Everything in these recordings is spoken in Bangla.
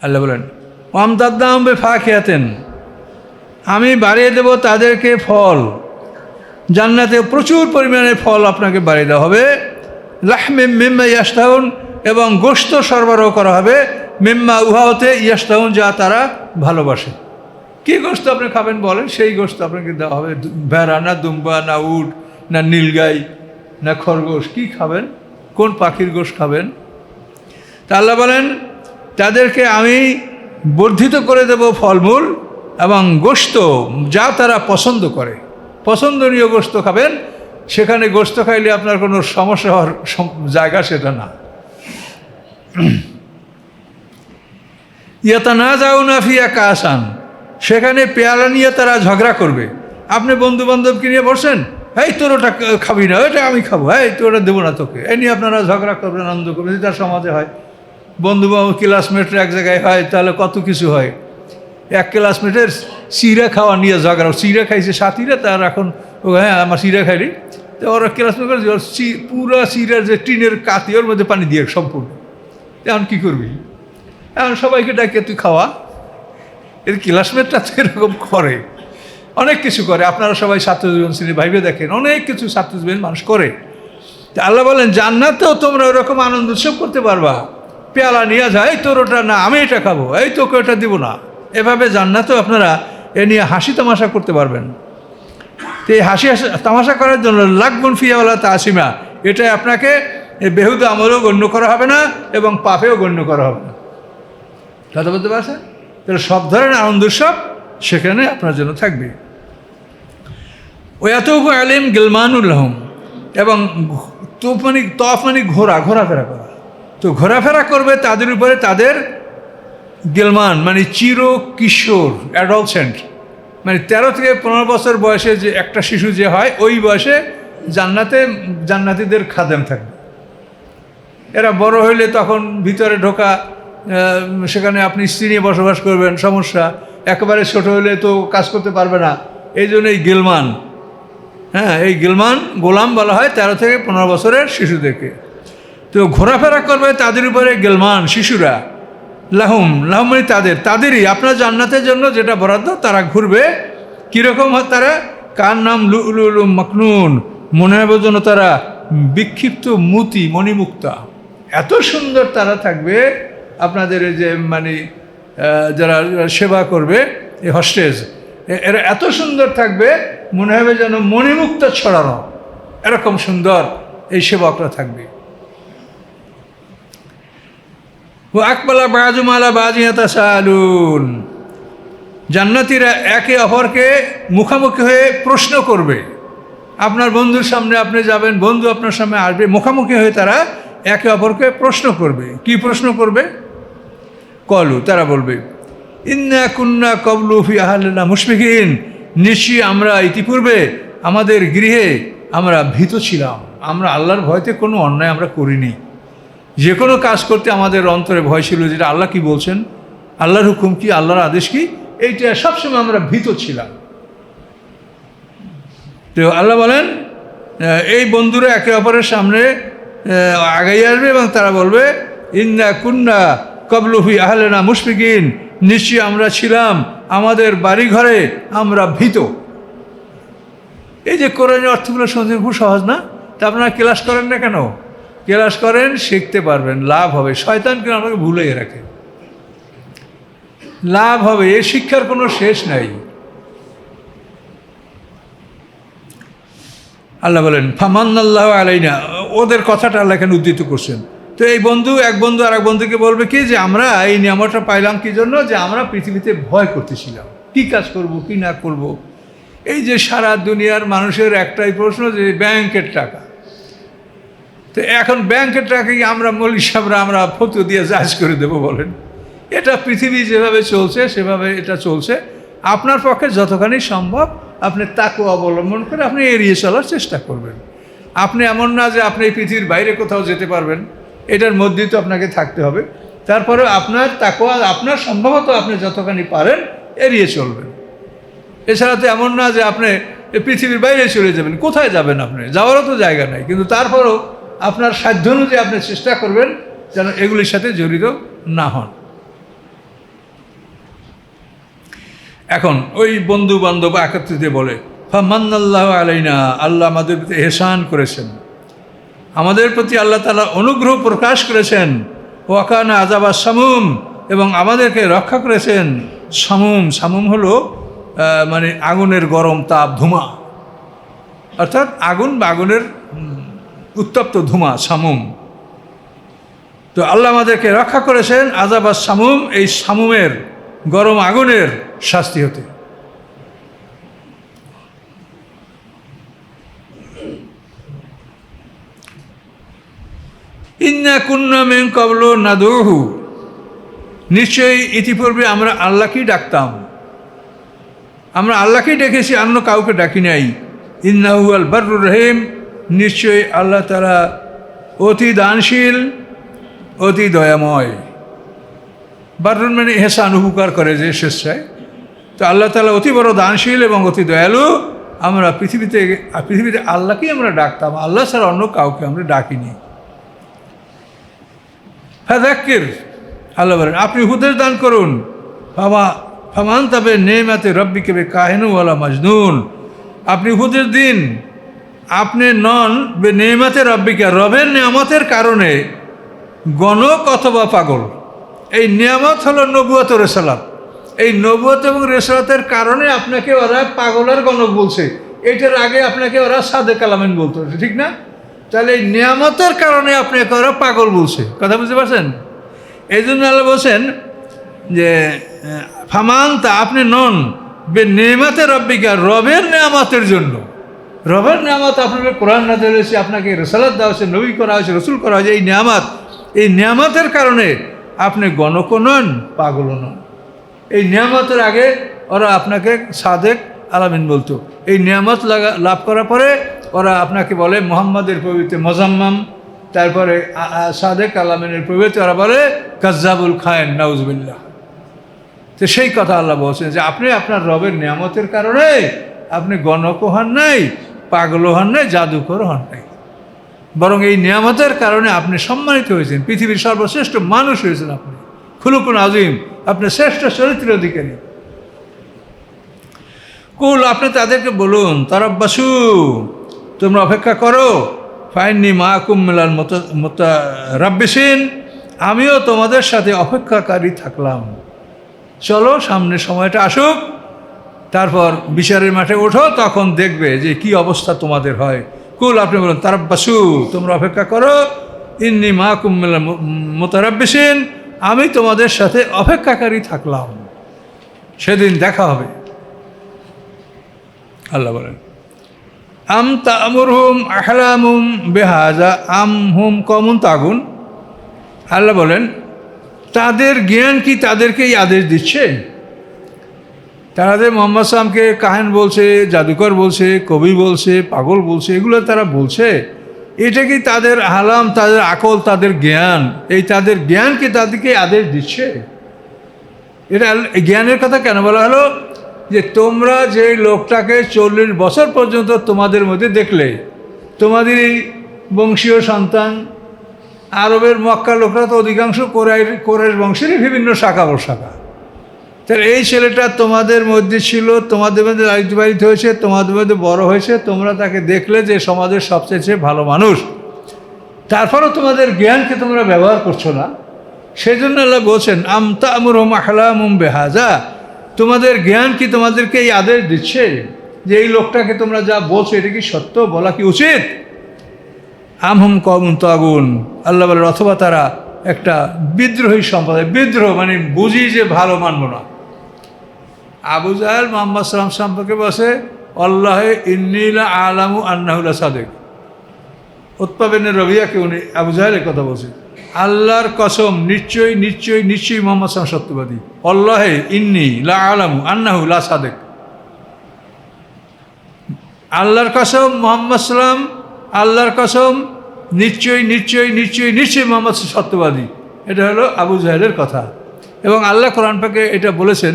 আল্লাহ বলেন আমদাদ্দাম বেফাকিহাতিন, আমি বাড়িয়ে দেব তাদেরকে ফল, জান্নাতে প্রচুর পরিমাণে ফল আপনাকে বাড়িয়ে দেওয়া হবে। লাহমিম মিম্মা ইয়াশতাহুন, এবং গোশত সরবরাহ করা হবে, মিম্মা উহাতে ইয়াশতাহুন, যা তারা ভালোবাসে। কী গোশত আপনি খাবেন বলেন, সেই গোশত আপনাকে দেওয়া হবে। ভেড়া না দুম্বা না উট না নীলগাই না খরগোশ, কী খাবেন, কোন পাখির গোশত খাবেন? তা আল্লাহ বলেন তাদেরকে আমি বর্ধিত করে দেব ফলমূল এবং গোশত, যা তারা পছন্দ করে, পছন্দনীয় গোশত খাবেন। সেখানে গোশত খাইলে আপনার কোনো সমস্যা হওয়ার জায়গা সেটা না। ইয়াতানাজাউনা ফিয়া কাসান, সেখানে পেয়ালা নিয়ে তারা ঝগড়া করবে। আপনি বন্ধু বান্ধবকে নিয়ে বসেন, এই তোর ওটা খাবি না, ওটা আমি খাবো, এই তোর ওটা দেবো না তোকে, এই নিয়ে আপনারা ঝগড়া করবেন, আনন্দ করবেন। যেটা সমাজে হয়, বন্ধু বান্ধব ক্লাসমেটের এক জায়গায় হয়, তাহলে কত কিছু হয়। এক ক্লাসমেটের চিড়া খাওয়া নিয়ে ঝগড়া, চিড়া খাইছে সাথীরা, তার এখন ও হ্যাঁ আমার চিড়া খাইলি, তো ওরা ক্লাসমেট করে পুরো চিড়ার যে টিনের কাতি ওর মধ্যে পানি দিয়ে সম্পূর্ণ। এখন কী করবি? এখন সবাইকে ডাকে তুই খাওয়া। এর ক্লাসমেটটা তো এরকম করে, অনেক কিছু করে। আপনারা সবাই ছাত্রজীবন শ্রেণী ভাইবে দেখেন, অনেক কিছু ছাত্রজীবন মানুষ করে। তা আল্লাহ বলেন জান্নাতেও তোমরা ওরকম আনন্দ উৎসব করতে পারবা। পেয়ালা নিয়ে যায়, এই তোর ওটা না, আমি এটা খাবো, এই তোকে ওটা দিব না। এভাবে জান্নাতেও আপনারা এ নিয়ে হাসি তামাশা করতে পারবেন। তো এই হাসি তামাশা করার জন্য লাকবুন ফিয়াওয়ালা তাসিমা, এটা আপনাকে বেহুদা আমলেও গণ্য করা হবে না এবং পাপেও গণ্য করা হবে না। কথা বলতে পারছেন? তাহলে সব ধরনের আনন্দ উৎসব সেখানে আপনার জন্য থাকবে। ওয়াতুফু আলাইহিম গিলমানুল্লাহুম, এবং তফ মানে ঘোরাফেরা করা। তো ঘোরাফেরা করবে তাদের উপরে তাদের গিলমান মানে চির কিশোর, অ্যাডলসেন্ট, মানে 13 থেকে 15 বছর বয়সে যে একটা শিশু যে হয়, ওই বয়সে জান্নাতীদের খাদেম থাকবে। এরা বড় হইলে তখন ভিতরে ঢোকা, সেখানে আপনি স্ত্রী নিয়ে বসবাস করবেন, সমস্যা। একেবারে ছোট হলে তো কাজ করতে পারবে না, এই জন্য এই গিলমান, হ্যাঁ এই গিলমান গোলাম বলা হয় 13 থেকে 15 বছরের শিশুদেরকে। তো ঘোরাফেরা করবে তাদের উপরে গিলমান শিশুরা। লাহুম মানে তাদেরই আপনার জান্নাতের জন্য যেটা বরাদ্দ, তারা ঘুরবে। কীরকম হয় তারা? কার নাম লুলুলু মাকনুন, মনে হবে যেন তারা বিক্ষিপ্ত মতি, মণিমুক্তা। এত সুন্দর তারা থাকবে। আপনাদের যে মানে যারা সেবা করবে, এই হস্টেজ, এরা এত সুন্দর থাকবে, মনে হবে যেন মণিমুক্তা ছড়ানো, এরকম সুন্দর এই সেবকরা থাকবে। ও আকবালা বাজুম আলা বাজিন ইয়াতাসাআলুন, জান্নাতীরা একে অপরকে মুখামুখি হয়ে প্রশ্ন করবে। আপনার বন্ধুর সামনে আপনি যাবেন, বন্ধু আপনার সামনে আসবে, মুখামুখি হয়ে তারা একে অপরকে প্রশ্ন করবে। কি প্রশ্ন করবে? কলু, তারা বলবে ইন্না কুন্না ক্বাবলু ফি আহলিনা মুশফিকিন, নিশ্চয়ই আমরা ইতিপূর্বে আমাদের গৃহে আমরা ভীত ছিলাম, আমরা আল্লাহর ভয়তে কোনো অন্যায় আমরা করিনি। যে কোনো কাজ করতে আমাদের অন্তরে ভয় ছিল, যেটা আল্লাহ কি বলছেন, আল্লাহর হুকুম কি, আল্লাহর আদেশ কি, এইটা সবসময় আমরা ভীত ছিলাম। তো আল্লাহ বলেন এই বন্ধুরা একে অপরের সামনে আগাই আসবে এবং তারা বলবে ইন্না কুন্না ক্বাবলু ফি আহলিনা মুশফিকিন, নিশ্চয়ই আমরা ছিলাম আমাদের বাড়িঘরে আমরা ভীত। এই যে কোরআনের অর্থগুলো শুনতে খুব সহজ না? তা আপনারা ক্লাস করেন না কেন? ক্লাস করেন, শিখতে পারবেন, লাভ হবে। শয়তান কেন আমাকে ভুলিয়ে রাখে, লাভ হবে। এই শিক্ষার কোনো শেষ নাই। আল্লাহ বলেন ফামান্নাল্লাহু আলাইনা, ওদের কথাটা আল্লাহ এখানে উদ্ধৃত করছেন। তো এই বন্ধু এক বন্ধু আর এক বন্ধুকে বলবে কি, যে আমরা এই নিয়ামতটা পাইলাম কি জন্য? যে আমরা পৃথিবীতে ভয় করতেছিলাম, কি কাজ করব কি না করব। এই যে সারা দুনিয়ার মানুষের একটাই প্রশ্ন, যে ব্যাংকের টাকা। তো এখন ব্যাংকের টাকাকে আমরা মৌলভী সাহেবরা আমরা ফতোয়া দিয়ে জায়েজ করে দেবো বলেন? এটা পৃথিবী যেভাবে চলছে সেভাবে এটা চলছে। আপনার পক্ষে যতখানি সম্ভব আপনি তাকওয়া অবলম্বন করে আপনি এড়িয়ে চলার চেষ্টা করবেন। আপনি এমন না যে আপনি এই পৃথিবীর বাইরে কোথাও যেতে পারবেন, এটার মধ্যেই তো আপনাকে থাকতে হবে। তারপরে আপনার তাকওয়া, আপনার সম্ভবত আপনি যতখানি পারেন এড়িয়ে চলবেন। এছাড়া তো এমন না যে আপনি পৃথিবীর বাইরে চলে যাবেন। কোথায় যাবেন? আপনি যাওয়ারও তো জায়গা নাই, কিন্তু তারপরেও আপনার সাধ্য অনুযায়ী আপনি চেষ্টা করবেন যেন এগুলির সাথে জড়িত না হন। এখন ওই বন্ধু বান্ধব একত্রিত বলে ফামান্নাল্লাহু আলাইনা, আল্লাহ আমাদের প্রতি এহসান করেছেন, আমাদের প্রতি আল্লাহ তাআলা অনুগ্রহ প্রকাশ করেছেন। ওয়াকানা আযাবা সামুম, এবং আমাদেরকে রক্ষা করেছেন সামুম। সামুম হলো মানে আগুনের গরম তাপ, ধোঁয়া, অর্থাৎ আগুন বা আগুনের উত্তপ্ত ধোঁয়া সামুম। তো আল্লাহ আমাদেরকে রক্ষা করেছেন আযাবা সামুম, এই সামুমের গরম আগুনের শাস্তি হতে। ইন্না কুন্না মিন ক্বাবলু নাদউহু, নিশ্চয়ই ইতিপূর্বে আমরা আল্লাহকেই ডাকতাম, আমরা আল্লাহকেই ডেকেছি, অন্য কাউকে ডাকি নাই। ইন্নাহু আল বাররুর রহিম, নিশ্চয়ই আল্লাহ তাআলা অতি দানশীল, অতি দয়াময়। বাররুন মানে এহসান, উপকার করে যে স্বেচ্ছায়। তো আল্লাহ তাআলা অতি বড় দানশীল এবং অতি দয়ালু। আমরা পৃথিবীতে আল্লাহকেই আমরা ডাকতাম, আল্লাহ ছাড়া অন্য কাউকে আমরা ডাকিনি। ফাযাক্কির, আল্লাহ বলেন আপনি উপদেশ দান করুন। ফামান তাবে নেমাতে রব্বিকে কাহিনু ওয়ালা মাজনুন, আপনি উপদেশ দিন, আপনি নন বে নেমাতে রব্বিকে, রবের নিয়ামতের কারণে গণক অথবা পাগল। এই নিয়ামত হলো নবুয়ত ও রিসালাত। এই নবুয়ত এবং রিসালাতের কারণে আপনাকে ওরা পাগলের গণক বলছে, এইটার আগে আপনাকে ওরা সাদেক আলামিন বলতো, ঠিক না? তাহলে এই নিয়ামতের কারণে আপনাকে ওরা পাগল বলছে, কথা বুঝতে পারছেন? এই জন্য আল্লাহ বলছেন যে ফামান তা, আপনি নন বে নেমাতে রব্বিকা, রবের নিয়ামতের জন্য। রবের নিয়ামত আপনাকে কোরআন নাযিল হয়েছে, আপনাকে রিসালাত দেওয়া হয়েছে, নবী করা হয়েছে, রসুল করা হয়েছে। এই নিয়ামতের কারণে আপনি গণকও নন, পাগলও নন। এই নিয়ামতের আগে ওরা আপনাকে সাদেক আলামিন বলতো। এই নিয়ামত লাভ করার পরে ওরা আপনাকে বলে মুহাম্মাদের পবিত্র মোজাম্মাম, তারপরে সাদেক আলামিনের পবিত্র ওরা বলে কাজ্জাবুল খায়েন, নাউজুবিল্লাহ। তো সেই কথা আল্লাহ বলছেন যে আপনি আপনার রবের নিয়ামতের কারণে আপনি গণকও হন নাই, পাগলও হন নাই, জাদুকরও হন নাই, বরং এই নিয়ামতের কারণে আপনি সম্মানিত হয়েছেন, পৃথিবীর সর্বশ্রেষ্ঠ মানুষ হয়েছেন আপনি, খুলুকুন আজিম, আপনি শ্রেষ্ঠ চরিত্রের অধিকারী। কুল, আপনি তাদেরকে বলুন তারাব্বাসু, তোমরা অপেক্ষা করো, ফাইন্নি মাকুম মিনাল মুতারাব্বিসিন, আমিও তোমাদের সাথে অপেক্ষাকারী থাকলাম। চলো সামনে সময়টা আসুক, তারপর বিচারের মাঠে ওঠো, তখন দেখবে যে কি অবস্থা তোমাদের হয়। কুল, আপনি বলুন তারাব্বাসু, তোমরা অপেক্ষা করো, ইন্নি মাকুম মিনাল মুতারাব্বিসিন, আমি তোমাদের সাথে অপেক্ষাকারী থাকলাম, সেদিন দেখা হবে। আল্লাহ বলেন আম তা'মুরহুম আহলামুম বিহাযা আম হুম কওমুন তাগুন, আল্লাহ বলেন তাদের জ্ঞান কি তাদেরকেই আদেশ দিচ্ছে? তাদের মোহাম্মদ সাল্লামকে কাহেন বলছে, জাদুকর বলছে, কবি বলছে, পাগল বলছে, এগুলো তারা বলছে, এটা কি তাদের আহলাম, তাদের আকল, তাদের জ্ঞান, এই তাদের জ্ঞান কি তাদেরকে আদেশ দিচ্ছে? এটা জ্ঞানের কথা কেন বলা হলো? যে তোমরা যে লোকটাকে 40 বছর পর্যন্ত তোমাদের মধ্যে দেখলে, তোমাদের এই বংশীয় সন্তান, আরবের মক্কা লোকরা তো অধিকাংশ কোরাইশ বংশেরই বিভিন্ন শাখা প্রশাখা, তাহলে এই ছেলেটা তোমাদের মধ্যে ছিল, তোমাদের মধ্যে লালিত হয়েছে, তোমাদের মধ্যে বড় হয়েছে, তোমরা তাকে দেখলে যে সমাজের সবচেয়ে ভালো মানুষ, তারপরও তোমাদের জ্ঞানকে তোমরা ব্যবহার করছো না। সেই জন্য আল্লাহ বলছেন আম তা'মুরহুম আহলামুম বিহাযা, তোমাদের জ্ঞান কি তোমাদেরকে এই আদেশ দিচ্ছে যে এই লোকটাকে তোমরা যা বলছো এটা কি সত্য, বলা কি উচিত? আম হুম কওমুন তাগুন, আল্লাহ বলেন অথবা তারা একটা বিদ্রোহী সম্প্রদায়। বিদ্রোহ মানে বুঝি যে ভালো মানব না। আবু জাহেল মুহাম্মদ সাল্লাম সম্পর্কে বসে আল্লাহে ইন্নী লা আ'লামু আন্নাহু লাসাদিক। উতবা বিন রবিয়াকে উনি আবু জাহেলের কথা বলছে, আল্লাহর কসম নিশ্চয়ই নিশ্চয়ই নিশ্চয়ই মুহাম্মদ সাল্লাম সত্যবাদী। আল্লাহে ইন্নী লা আ'লামু আন্নাহু লাসাদিক, আল্লাহর কসম মুহাম্মদ সাল্লাম, আল্লাহর কসম নিশ্চয়ই নিশ্চয়ই নিশ্চয়ই নিশ্চয়ই মুহাম্মদ সত্যবাদী। এটা হলো আবু জাহেলের কথা। এবং আল্লাহ কোরআন পাকে এটা বলেছেন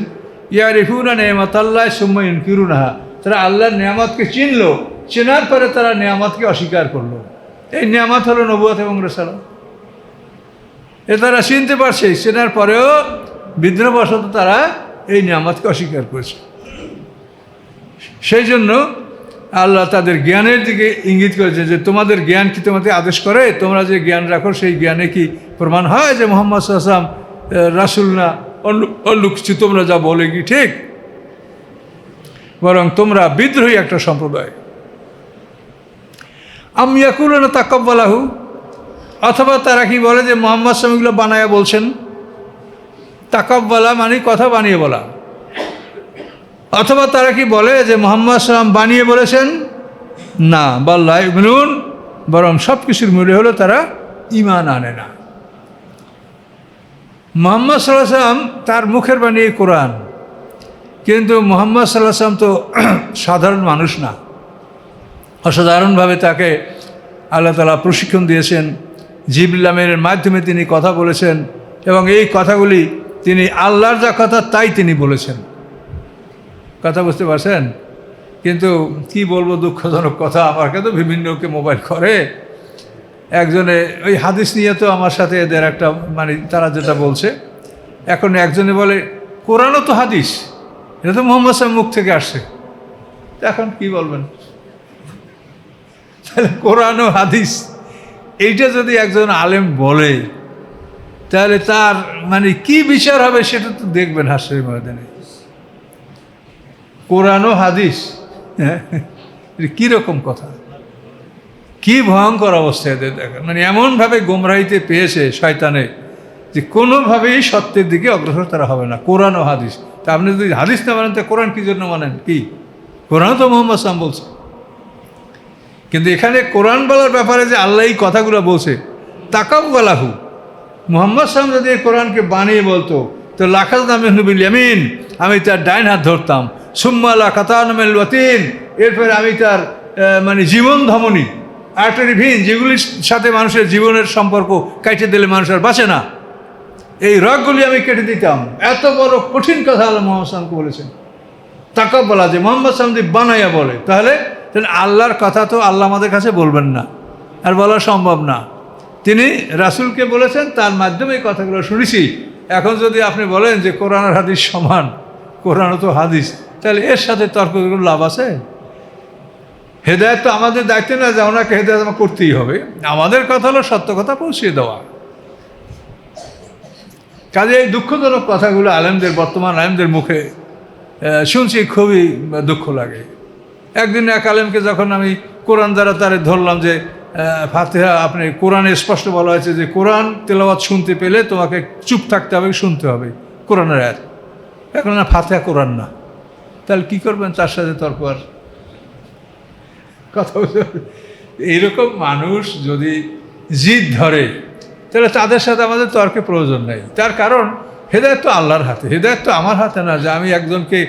ইয়ারিফুনা নি'মাতাল্লাহি সুম্মা ইনকিরুনাহা, তারা আল্লাহর নিয়ামতকে চিনল, চেনার পরে তারা নিয়ামতকে অস্বীকার করলো। এই নিয়ামত হলো নবুয়ত এবং রিসালাত। এ তারা চিনতে পারছে, চেনার পরেও বিদ্রোহবশত তারা এই নিয়ামতকে অস্বীকার করেছে। সেই জন্য আল্লাহ তাদের জ্ঞানের দিকে ইঙ্গিত করেছে যে তোমাদের জ্ঞান কি তোমাদের আদেশ করে, তোমরা যে জ্ঞান রাখো সেই জ্ঞানে কি প্রমাণ হয় যে মুহাম্মদ সাল্লাল্লাহু আলাইহি ওয়াসাল্লাম রাসূল না অন্য কিছু তোমরা যা বলে কি ঠিক? বরং তোমরা বিদ্রোহী একটা সম্প্রদায়। আম ইয়াকুলুনা তাকাব্বালাহু, অথবা তারা কি বলে যে মুহাম্মদ সাল্লাল্লাহু আলাইহি ওয়াসাল্লাম এগুলো বানায়া বলছেন। তাকাব্বালা মানে কথা বানিয়ে বলা। অথবা তারা কি বলে যে মুহাম্মদ সাল্লাল্লাহু আলাইহি ওয়াসাল্লাম বানিয়ে বলেছেন? না, বাল লা ইউমিনুন, বরং সব কিছুর মূলে হলো তারা ঈমান আনে না। মুহাম্মদ সাল্লাল্লাহু আলাইহি ওয়াসাল্লাম তার মুখের বাণী কোরআন, কিন্তু মুহাম্মদ সাল্লাল্লাহু আলাইহি ওয়াসাল্লাম তো সাধারণ মানুষ না। অসাধারণভাবে তাকে আল্লাহ তাআলা প্রশিক্ষণ দিয়েছেন, জিবরিল আমিনের মাধ্যমে তিনি কথা বলেছেন, এবং এই কথাগুলি তিনি আল্লাহর যা কথা তাই তিনি বলেছেন। কথা বুঝতে পারছেন? কিন্তু কি বলবো, দুঃখজনক কথা, আমাকে তো বিভিন্নকে মোবাইল করে। একজনে ওই হাদিস নিয়ে তো আমার সাথে এদের একটা মানে তারা যেটা বলছে, এখন একজনে বলে কোরআনও তো হাদিস, এটা তো মুহাম্মদ সাল্লাল্লাহু আলাইহি ওয়াসাল্লামের মুখ থেকে আসছে। এখন কি বলবেন? তাহলে কোরআন ও হাদিস এইটা যদি একজন আলেম বলে, তাহলে তার মানে কি বিচার হবে সেটা তো দেখবেন হাসরের ময়দানে। কোরআন ও হাদিস, হ্যাঁ, কীরকম কথা, কি ভয়ঙ্কর অবস্থা এদের দেখেন। মানে এমনভাবে গোমরাহিতে পেয়েছে শয়তানে যে কোনোভাবেই সত্যের দিকে অগ্রসর তারা হবে না। কোরআন ও হাদিস, তা আপনি যদি হাদিস না মানেন তা কোরআন কী জন্য মানেন? কি কোরআন তো মুহাম্মদ সাল্লাল্লাহু আলাইহি ওয়াসাল্লাম বলছে। কিন্তু এখানে কোরআন বলার ব্যাপারে যে আল্লাহ এই কথাগুলো বলছে, তাকাব্বালাহু, মুহাম্মদ সাল্লাল্লাহু আলাইহি ওয়াসাল্লাম যদি এই কোরআনকে বানিয়ে বলতো তো লাখাযনা মিনহু বিল ইয়ামিন, আমি তার ডাইন হাত ধরতাম, সুম্মা লাকাতানা মিনাল ওয়াতিন, এরপরে আমি তার মানে জীবন ধমনী আর্টারি ভিন, যেগুলির সাথে মানুষের জীবনের সম্পর্ক কেটে দিলে মানুষ আর বাঁচে না, এই রগগুলি আমি কেটে দিতাম। এত বড় কঠিন কথা আল্লাহ মুহাম্মদ সাল্লাল্লাহু আলাইহি ওয়াসাল্লামকে বলেছেন। তাকাব্বালা, যে মুহাম্মদ সাল্লাল্লাহু আলাইহি ওয়াসাল্লাম যদি বানাইয়া বলে, তাহলে আল্লাহর কথা তো আল্লাহ আমাদের কাছে বলবেন না, আর বলা সম্ভব না। তিনি রাসূলকে বলেছেন, তার মাধ্যমে এই কথাগুলো শুনেছি। এখন যদি আপনি বলেন যে কোরআন আর হাদিস সমান, কোরআনও তো হাদিস, তাহলে এর সাথে তর্ক করে লাভ আছে? হেদায়েত তো আমাদের দায়িত্ব না যে ওনাকে হেদায়েত আমার করতেই হবে। আমাদের কথা হলো সত্য কথা পৌঁছিয়ে দেওয়া। কাজে এই দুঃখজনক কথাগুলো আলেমদের, বর্তমান আলেমদের মুখে শুনছি, খুবই দুঃখ লাগে। একদিন এক আলেমকে যখন আমি কোরআন দ্বারা তারে ধরলাম যে ফাতিহা, আপনি কোরআনে স্পষ্ট বলা হয়েছে যে কোরআন তেলাওয়াত শুনতে পেলে তোমাকে চুপ থাকতে হবে, শুনতে হবে কোরআনের আয়াত। এখন না ফাতিহা কোরআন না, তাহলে কী করবেন? তার সাথে তর্ক আর কথা বলতে। এইরকম মানুষ যদি জিদ ধরে, তাহলে তাদের সাথে আমাদের তর্কের প্রয়োজন নেই। তার কারণ হেদায়েত তো আল্লাহর হাতে, হেদায়েত তো আমার হাতে না যে আমি একজনকে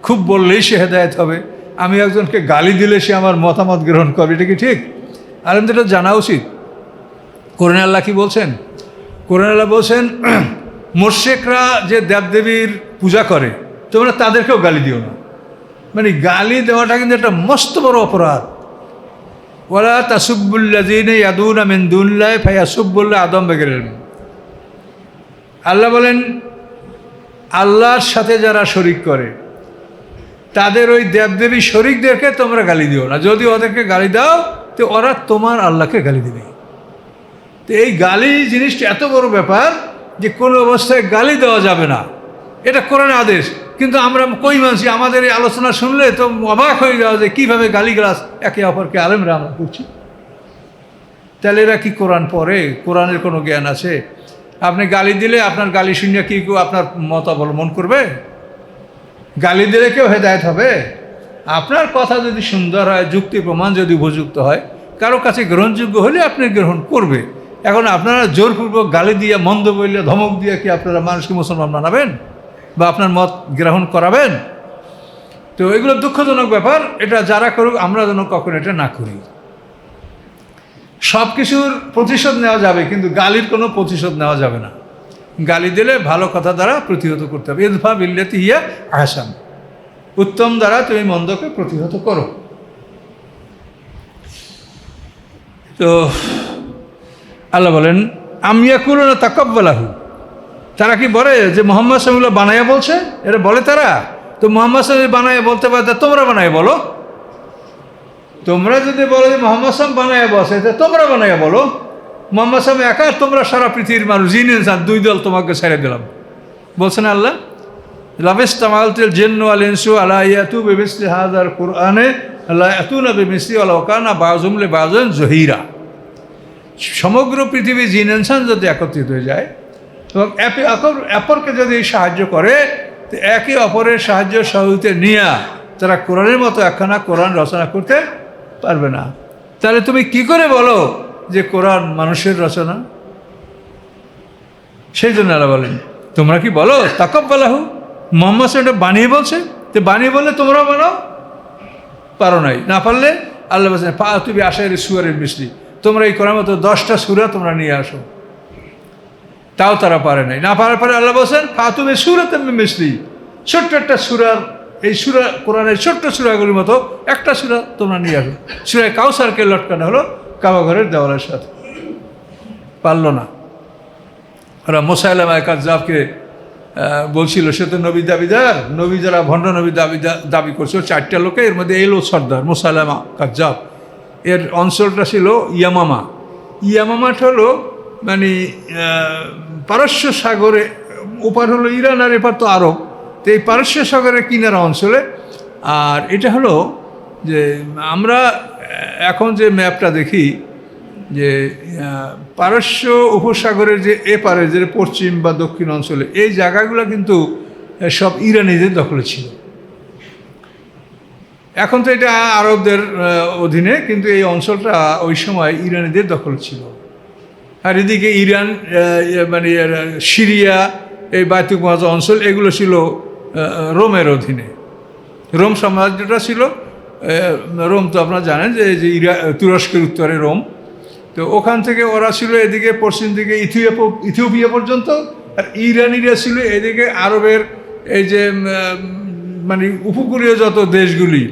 খুব বললেই সে হেদায়েত হবে, আমি একজনকে গালি দিলে সে আমার মতামত গ্রহণ করবে। এটা কি ঠিক? আলেমদের এটা জানা উচিত। কোরআনে আল্লাহ কি বলছেন? কোরআনে আল্লাহ বলছেন, মুশরিকরা যে দেবদেবীর পূজা করে তোমরা তাদেরকেও গালি দিও না। মানে গালি দেওয়াটা কিন্তু একটা মস্ত বড় অপরাধ। ওয়ালা তাসুব্বুল্লাযীনা ইয়াদুনা মিন দুনিল্লাহি ফায়াসুব্বুল্লাহ আদম বেগেরেন। আল্লাহ বলেন, আল্লাহর সাথে যারা শরিক করে তাদের ওই দেবদেবী শরিকদেরকে তোমরা গালি দিও না। যদি ওদেরকে গালি দাও তো ওরা তোমার আল্লাহকে গালি দেবে। তো এই গালি জিনিসটা এত বড় ব্যাপার যে কোনো অবস্থায় গালি দেওয়া যাবে না, এটা কোরআনের আদেশ। কিন্তু আমরা কই মানছি, আমাদের এই আলোচনা শুনলে তো অবাক হয়ে যাওয়া যে কীভাবে গালিগালাজ একে অপরকে আলেমরা আমরা করছি। তাহলে এরা কি কোরআন পড়ে? কোরআনের কোনো জ্ঞান আছে? আপনি গালি দিলে আপনার গালি শুনিয়া কি কেউ আপনার মত অবলম্বন করবে? গালি দিলে কেউ হেদায়েত হবে? আপনার কথা যদি সুন্দর হয়, যুক্তি প্রমাণ যদি উপযুক্ত হয়, কারো কাছে গ্রহণযোগ্য হলে আপনি গ্রহণ করবে। এখন আপনারা জোরপূর্বক গালি দিয়ে, মন্দ বললে, ধমক দিয়ে কি আপনারা মানুষকে মুসলমান বানাবেন বা আপনার মত গ্রহণ করাবেন? তো এগুলো দুঃখজনক ব্যাপার। এটা যারা করুক, আমরা যেন কখনো এটা না করি। সব কিছুর প্রতিশোধ নেওয়া যাবে, কিন্তু গালির কোনো প্রতিশোধ নেওয়া যাবে না। গালি দিলে ভালো কথা দ্বারা প্রতিহত করতে হবে। ইদফা বিল্লাতি হিয়া আহসান, উত্তম দ্বারা তুমি মন্দকে প্রতিহত করো। তো আল্লাহ বলেন, আম ইয়াকুলুনা তাকাব্বালাহু, তারা কি বলে যে মুহাম্মদ সাল্লাল্লাহু আলাইহি ওয়াসাল্লাম বানাইয়া বলছে? এটা বলে তারা। তো মোহাম্মদ সাল্লাম বানায় বলতে পারে, তা তোমরা বানায় বলো। তোমরা যদি বলো যে মোহাম্মদ সাল্লাম বানায় বসে, তা তোমরা বানায় বলো। মোহাম্মদ সাল্লাম একা, তোমরা সারা পৃথিবীর মানুষ, জিন ইনসান দুই দল তোমাকে ছেড়ে দিলাম। বলছেন আল্লাহ, লাবিস্তামালতিল জিন্নু ওয়াল ইনসু আলা ইয়াতু বিমিসলি হাযাল কুরআনে লা ইয়াতুনা বিমিসলি ওয়ালাউ কানা বাযুহুম লিবাযিন যহিরা। সমগ্র পৃথিবী জিন ইনসান যদি একত্রিত হয়ে যায় এবং একে অপরকে যদি সাহায্য করে, তো একে অপরের সাহায্য সহযোগিতা নিয়ে তারা কোরআনের মতো একখানা কোরআন রচনা করতে পারবে না। তাহলে তুমি কি করে বলো যে কোরআন মানুষের রচনা? সেই জন্য আল্লাহ বলেন, তোমরা কি বলো তাকাব্বালাহু, মোহাম্মদ এটা বানিয়ে বলছে, তো বানিয়ে বললে তোমরা বানাও, পারো নাই, না পারলে আল্লাহ বলছেন ফাতুবি আশারি সুয়ারের মিসলি, তোমরা এই কোরআন মতো 10টা সূরা তোমরা নিয়ে আসো। তাও তারা পারে নাই, না পারার পরে আল্লাহ বলছেন ফাতুবি সূরাতাম মিন মিসলি, ছোট্ট একটা সূরার, এই সূরা কোরআনের ছোট্ট সূরাগুলির মতো একটা সূরা তোমরা নিয়ে আসো। সূরা কাউসারকে লটকানো হলো কাবা ঘরের দেওয়ালের সাথে, পারল না। ওরা মুসাইলামা কাযযাবকে বলছিল সে তো নবী দাবিদার, নবী যারা ভণ্ড নবী দাবি করছে 4টা লোকে, এর মধ্যে এলো সর্দার মুসাইলামা কাযযাব। এর অঞ্চলটা ছিল ইয়ামামা। ইয়ামামাটা হলো মানে পারস্য সাগরে, ওপার হলো ইরান আর এপার তো আরব, তো এই পারস্য সাগরের কিনারা অঞ্চলে। আর এটা হলো যে আমরা এখন যে ম্যাপটা দেখি যে পারস্য উপসাগরের যে এপারে যে পশ্চিম বা দক্ষিণ অঞ্চলে এই জায়গাগুলো কিন্তু সব ইরানিদের দখলে ছিল। এখন তো এটা আরবদের অধীনে, কিন্তু এই অঞ্চলটা ওই সময় ইরানিদের দখলে ছিল। আর এদিকে ইরান মানে সিরিয়া, এই বায়তুল মুকাদ্দাস অঞ্চল এগুলো ছিল রোমের অধীনে। রোম সাম্রাজ্যটা ছিল, রোম তো আপনারা জানেন যে তুরস্কের উত্তরে রোম, তো ওখান থেকে ওরা ছিল এদিকে পশ্চিম দিকে ইথিওপিয়া পর্যন্ত, আর ইরানিরা ছিল এদিকে আরবের এই যে মানে উপকূলীয় যত দেশগুলি,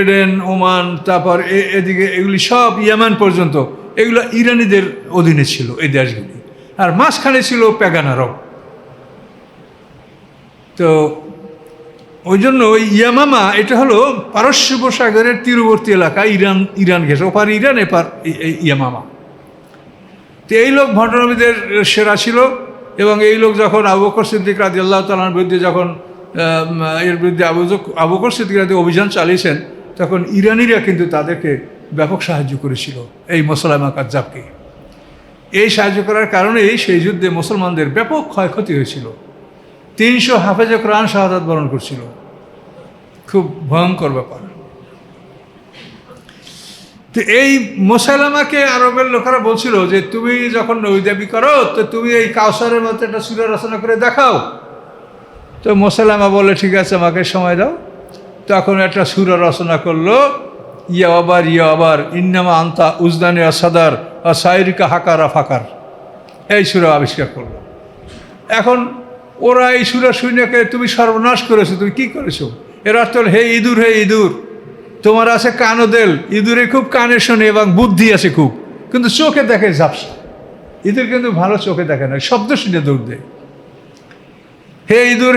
এডেন, ওমান, তারপর এদিকে এগুলি সব ইয়ামান পর্যন্ত, এগুলো ইরানিদের অধীনে ছিল এই দেশগুলি। আর মাঝখানে ছিল প্যাগান আরব। তো ওই জন্য ওই ইয়ামামা এটা হলো পারস্য উপসাগরের তীরবর্তী এলাকা, ইরান ঘেঁষে, ওপার ইরান এপার ইয়ামামা। তো এই লোক ভণ্ডনবীদের সেরা ছিল। এবং এই লোক যখন আবু বকর সিদ্দিক রাদিয়াল্লাহু তাআলার বিরুদ্ধে যখন এর বিরুদ্ধে আবু বকর সিদ্দিক রাদিয়াল্লাহু অভিযান চালিয়েছেন, তখন ইরানিরা কিন্তু তাদেরকে ব্যাপক সাহায্য করেছিল এই মুসাইলামা কাযযাবকে। এই সাহায্য করার কারণেই সেই যুদ্ধে মুসলমানদের ব্যাপক ক্ষয়ক্ষতি হয়েছিল। 300 হাফেজে কোরআন শাহাদাত বরণ করছিল, খুব ভয়ঙ্কর ব্যাপার। তো এই মুসাইলামাকে আরবের লোকেরা বলছিল যে তুমি যখন নবী দাবি করো, তো তুমি এই কাউসারের মতো একটা সূরা রচনা করে দেখাও। তো মুসাইলামা বলে ঠিক আছে, আমাকে সময় দাও। তখন একটা সূরা রচনা করলো, ইয়া আবার ইন্নামা আন্তা উজদানি আসাদার সাইরিকা হাকারা ফাকার, এই সূরা আবিষ্কার করলো। এখন ওরা এই সূরা শুনেকে তুমি সর্বনাশ করেছো, তুমি কি করেছো? এর অর্থ হল হে ইঁদুর, তোমার আছে কানদেল, ইঁদুরে খুব কানে শোনে এবং বুদ্ধি আছে খুব, কিন্তু চোখে দেখে ঝাপসা। ইঁদুর কিন্তু ভালো চোখে দেখে না, শব্দ শুনে দৌড় দেয়। হে ইঁদুর,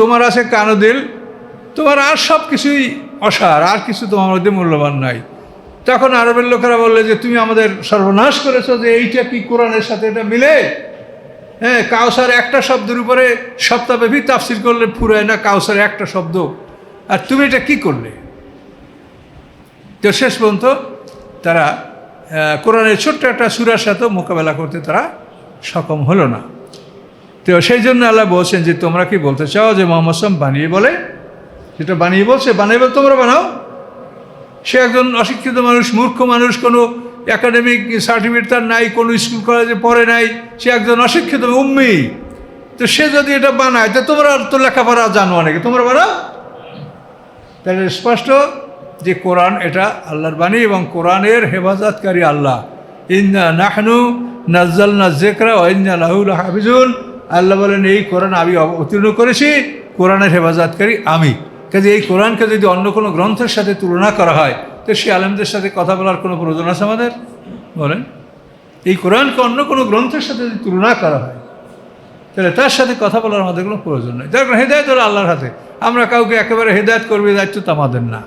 তোমার আছে কানদেল, তোমার আর সব কিছুই অসার, আর কিছু তোমার মধ্যে মূল্যবান নাই। তখন আরবের লোকেরা বললে যে তুমি আমাদের সর্বনাশ করেছো, যে এইটা কি কোরআনের সাথে এটা মিলে? হ্যাঁ, কাউসার একটা শব্দের উপরে সপ্তাহব্যাপী তাফসির করলে ফুরায় না, কাউসার একটা শব্দ, আর তুমি এটা কি করলে? তো শেষ পর্যন্ত তারা কোরআনের ছোট্ট একটা সূরার সাথে মোকাবেলা করতে তারা সক্ষম হলো না। তো সেই জন্য আল্লাহ বলছেন যে তোমরা কি বলতে চাও যে মুহাম্মদ সাল্লাল্লাহু আলাইহি ওয়াসাল্লাম বানিয়ে বলে? যেটা বানিয়ে বলছে, বানিয়ে বলে তোমরা বানাও। সে একজন অশিক্ষিত মানুষ, মূর্খ মানুষ, কোনো একাডেমিক সার্টিফিকেট তার নাই, কোনো স্কুল কলেজে পড়ে নাই, সে একজন অশিক্ষিত উম্মি। তো সে যদি এটা বানায়, তো তোমরা তো লেখাপড়া জানো অনেকে, তোমরা বানাও। তাহলে স্পষ্ট যে কোরআন এটা আল্লাহর বাণী এবং কোরআনের হেফাজতকারী আল্লাহ। ইন্না নাহনু নাজ্জালনা যিকরা ওয়া ইন্না লাহু লাহাফিজুন। আল্লাহ বলেন এই কোরআন আমি অবতীর্ণ করেছি, কোরআনের হেফাজতকারী আমি। কাজে এই কোরআনকে যদি অন্য কোনো গ্রন্থের সাথে তুলনা করা হয়, তো সে আলেমদের সাথে কথা বলার কোনো প্রয়োজন আছে আমাদের? বলেন, এই কোরআনকে অন্য কোনো গ্রন্থের সাথে যদি তুলনা করা হয়, তাহলে তার সাথে কথা বলার আমাদের কোনো প্রয়োজন নেই। তার কারণ হেদায়েত হলো আল্লাহর হাতে। আমরা কাউকে একেবারে হেদায়েত করবে দায়িত্ব তো আমাদের না।